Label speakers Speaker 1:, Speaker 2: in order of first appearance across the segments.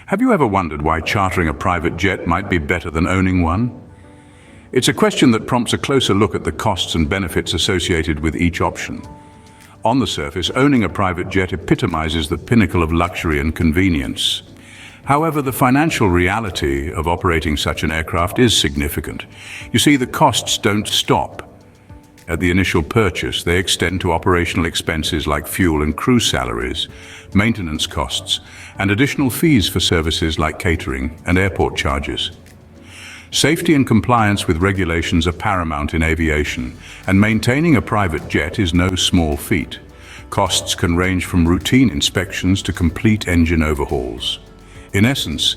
Speaker 1: Have you ever wondered why chartering a private jet might be better than owning one? It's a question that prompts a closer look at the costs and benefits associated with each option. On the surface, owning a private jet epitomizes the pinnacle of luxury and convenience. However, the financial reality of operating such an aircraft is significant. You see, the costs don't stop at the initial purchase. They extend to operational expenses like fuel and crew salaries, maintenance costs, and additional fees for services like catering and airport charges. Safety and compliance with regulations are paramount in aviation, and maintaining a private jet is no small feat. Costs can range from routine inspections to complete engine overhauls. In essence,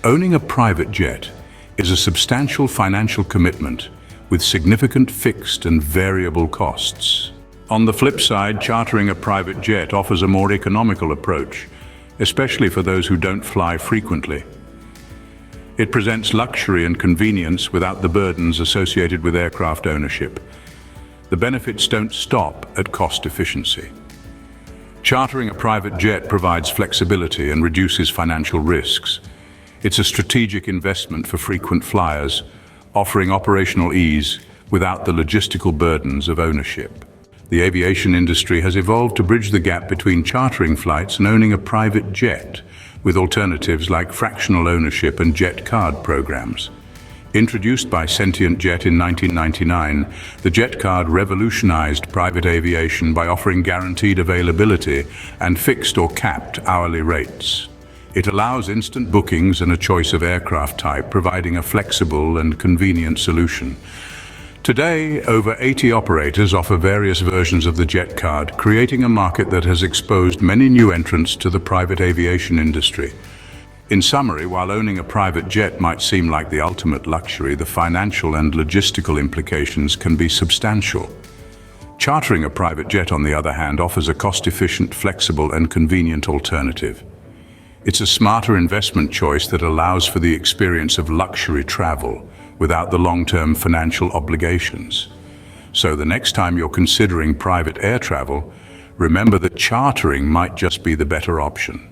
Speaker 1: owning a private jet is a substantial financial commitment with significant fixed and variable costs. On the flip side, chartering a private jet offers a more economical approach, especially for those who don't fly frequently. It presents luxury and convenience without the burdens associated with aircraft ownership. The benefits don't stop at cost efficiency. Chartering a private jet provides flexibility and reduces financial risks. It's a strategic investment for frequent flyers, offering operational ease without the logistical burdens of ownership. The aviation industry has evolved to bridge the gap between chartering flights and owning a private jet, with alternatives like fractional ownership and jet card programs. Introduced by Sentient Jet in 1999, the jet card revolutionized private aviation by offering guaranteed availability and fixed or capped hourly rates. It allows instant bookings and a choice of aircraft type, providing a flexible and convenient solution. Today, over 80 operators offer various versions of the jet card, creating a market that has exposed many new entrants to the private aviation industry. In summary, while owning a private jet might seem like the ultimate luxury, the financial and logistical implications can be substantial. Chartering a private jet, on the other hand, offers a cost-efficient, flexible, and convenient alternative. It's a smarter investment choice that allows for the experience of luxury travel without the long-term financial obligations. So the next time you're considering private air travel, remember that chartering might just be the better option.